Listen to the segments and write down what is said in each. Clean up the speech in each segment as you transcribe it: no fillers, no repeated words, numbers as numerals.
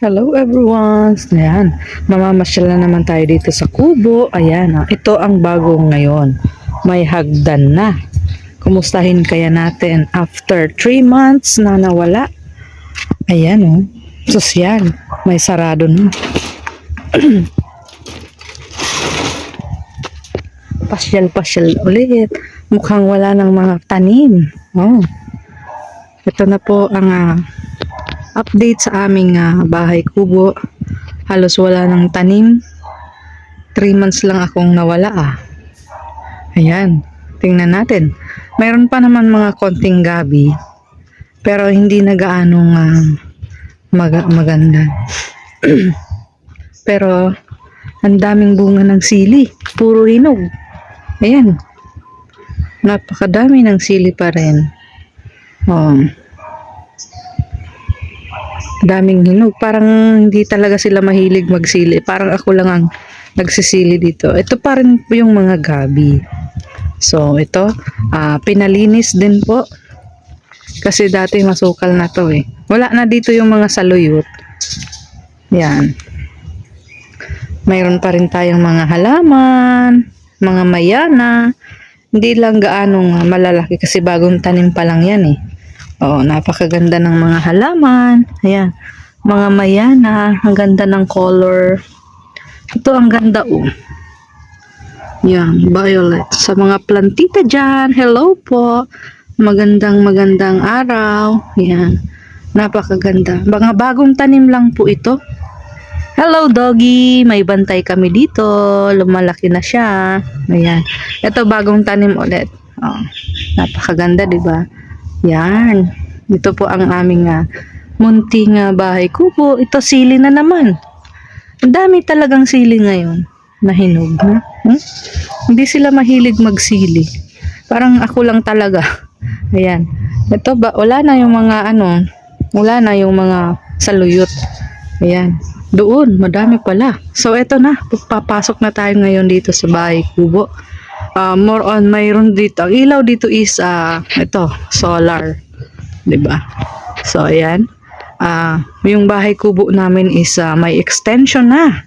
Hello everyone! Ayan, mamamasyal na naman tayo dito sa Kubo. Ayan, ito ang bago ngayon. May hagdan na. Kumustahin kaya natin after 3 months na nawala. Ayan Sosyal, may sarado na. Pasyal-pasyal ulit. Mukhang wala ng mga tanim. Ito na po ang update sa aming bahay kubo. Halos wala ng tanim. 3 months lang akong nawala Ayan, tingnan natin. Mayroon pa naman mga konting gabi, pero hindi na gaanong maganda. Pero ang daming bunga ng sili, puro hinog. Ayan, napakadami ng sili pa rin. Daming hinog. Parang hindi talaga sila mahilig magsili. Parang ako lang ang nagsisili dito. Ito pa rin po yung mga gabi. So, ito, pinalinis din po. Kasi dati masukal na to Wala na dito yung mga saluyot. Yan. Mayroon pa rin tayong mga halaman, mga mayana. Hindi lang gaanong malalaki kasi bagong tanim pa lang yan napakaganda ng mga halaman. Ayan, mga mayana, ang ganda ng color. Ito ang ganda Yan, violet. Sa mga plantita dyan, hello po. Magandang araw. Yan, napakaganda. Mga bagong tanim lang po ito. Hello doggy, may bantay kami dito. Lumalaki na siya. Ayan, ito bagong tanim ulit. Napakaganda, diba? Yan. Ito po ang aming munting bahay kubo. Ito sili na naman. Ang dami talagang sili ngayon na hinog. Hindi sila mahilig magsili. Parang ako lang talaga. Ayan. Ito ba, wala na yung mga wala na yung mga saluyot. Ayan. Doon, madami pala. So, ito na. Papasok na tayo ngayon dito sa bahay kubo. More on mayroon dito. Ang ilaw dito is ito, solar. 'Di ba? So ayan. Yung bahay kubo namin is may extension na.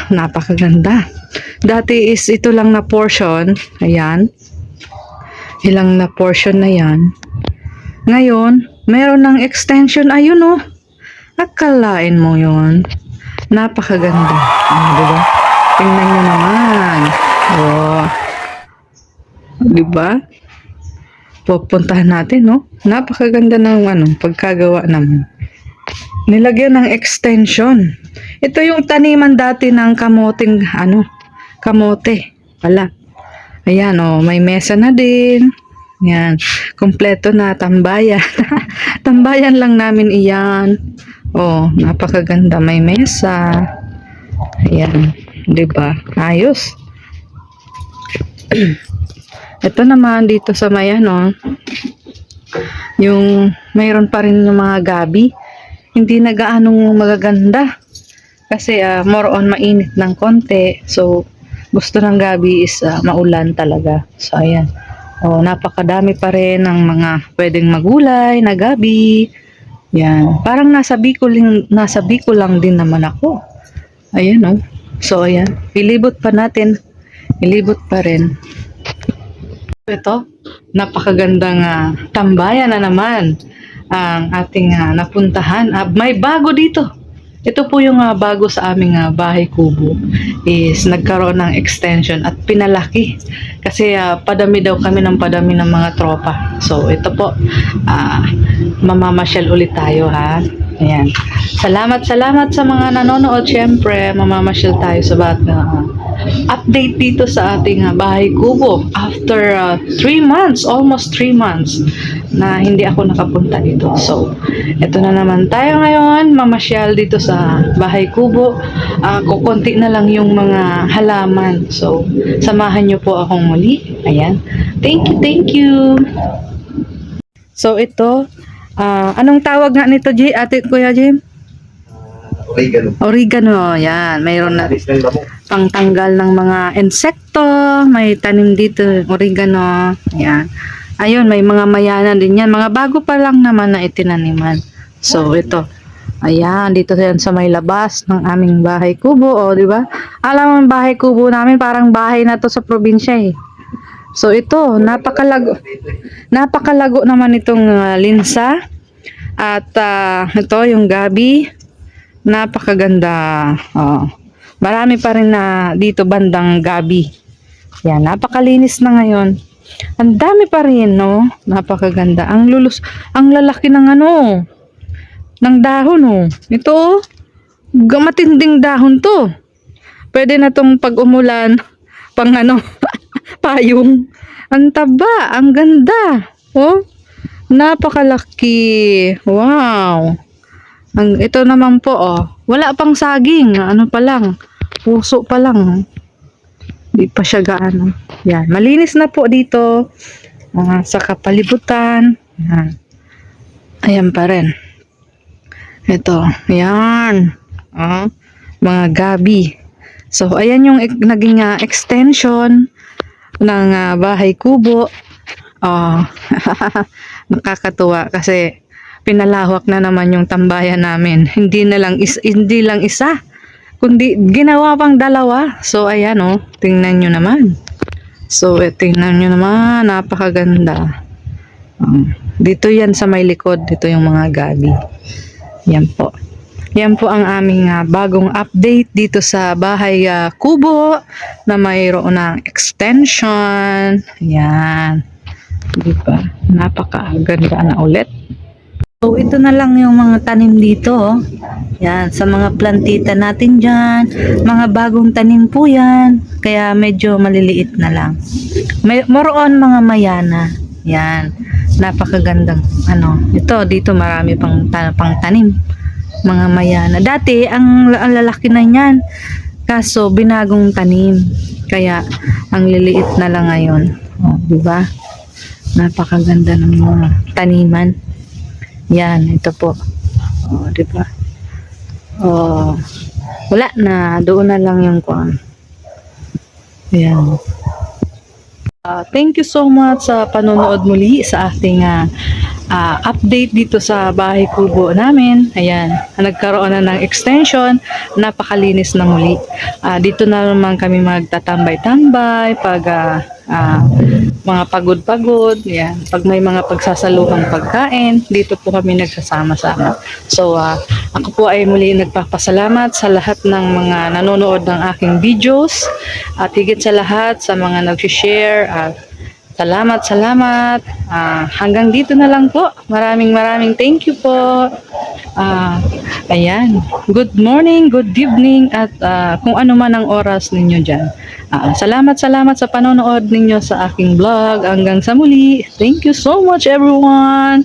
Napakaganda. Dati is ito lang na portion. Ayan. Ilang na portion na 'yan. Ngayon, mayroon ng extension. Ayun Akalain mo 'yon. Napakaganda. 'Di ba? Tingnan niyo naman. Diba? Pupuntahan natin, Napakaganda ng pagkagawa naman. Nilagyan ng extension. Ito yung taniman dati ng kamoting, kamote pala. Ayan, may mesa na din. Yan, kompleto na, tambayan. Tambayan lang namin iyan. Napakaganda, may mesa. Ayan, diba? Ayos. Ito naman dito sa mayan yung mayroon pa rin yung mga gabi. Hindi na gaanong magaganda kasi more on mainit ng konti. So gusto ng gabi is maulan talaga. So ayan, napakadami pa rin ng mga pwedeng magulay na gabi. Yan, parang nasa Bicol lang din naman ako. Ayan so ayan, ilibot pa natin. Ilibot pa rin. Ito, napakagandang tambayan na naman ang ating napuntahan. May bago dito. Ito po yung bago sa aming bahay kubo is nagkaroon ng extension at pinalaki. Kasi padami daw kami ng mga tropa. So ito po, mamamasyal ulit tayo Ayan. Salamat sa mga nanonood. Siyempre, mamamasyal tayo sa update dito sa ating bahay kubo after 3 months, almost 3 months na hindi ako nakapunta dito. So, ito na naman tayo ngayon, mamasyal dito sa bahay kubo. Kukunti na lang yung mga halaman. So, samahan nyo po akong muli. Ayan. Thank you. So, ito, anong tawag nga nito, Kuya Jim? Oregano. Yan, mayroon na pangtanggal ng mga insekto. May tanim dito, oregano. Yan. Ayun, may mga mayana din yan. Mga bago pa lang naman na itinaniman. So, ito. Ayan, dito yan sa may labas ng aming bahay kubo, o di ba? Alam mo, ang bahay kubo namin parang bahay na to sa probinsya eh. So ito, napakalago naman itong linsa at ito yung gabi, napakaganda. Oh. Marami pa rin na dito bandang gabi. Yan, napakalinis na ngayon. Ang dami pa rin, no? Napakaganda. Ang lalaki ng ng dahon, oh. Ito, oh, matinding dahon to. Pwede na tong pag umulan, pang payong. Ang taba, ang ganda. Oh, napakalaki. Wow. Ito naman po, oh, wala pang saging. Ano pa lang, puso pa lang. Di pa siya gaano. Yan, malinis na po dito. Sa kapalibutan. Yan. Ayan pa rin. Ito, yan. Mga gabi. So, ayan yung naging extension ng bahay kubo. Nakakatuwa kasi pinalawak na naman yung tambayan namin. Hindi lang isa, kundi ginawa pang dalawa. So, ayan tingnan nyo naman. So, tingnan nyo naman, napakaganda. Dito yan sa may likod, dito yung mga gabi. Yan po. Yan po ang aming bagong update dito sa bahay kubo na mayroon ng extension. Yan. Diba? Napakaganda na ulit. So, ito na lang yung mga tanim dito. Oh. Yan, sa mga plantita natin dyan. Mga bagong tanim po yan. Kaya medyo maliliit na lang. More on mga mayana. Yan. Napakagandang ito dito marami pang tanim, mga mayana. Dati ang lalaki na niyan, kaso binagong tanim, kaya ang liliit na lang ngayon. Di ba? Napakaganda ng mga taniman. Yan, ito po. Di ba? Wala na, doon na lang yung kuwan. Yan. Thank you so much sa panonood muli sa ating update dito sa bahay kubo namin. Ayan, nagkaroon na ng extension, napakalinis na muli. Dito na naman kami magtatambay-tambay pag mga pagod-pagod. Yan, pag may mga pagsasaluhang pagkain, dito po kami nagsasama-sama. So, ako po ay muli nagpapasalamat sa lahat ng mga nanonood ng aking videos at higit sa lahat sa mga nag-share. Salamat. Hanggang dito na lang po. Maraming thank you po. Ayan. Good morning, good evening, at kung ano man ang oras ninyo dyan. Salamat sa panonood ninyo sa aking vlog. Hanggang sa muli. Thank you so much everyone.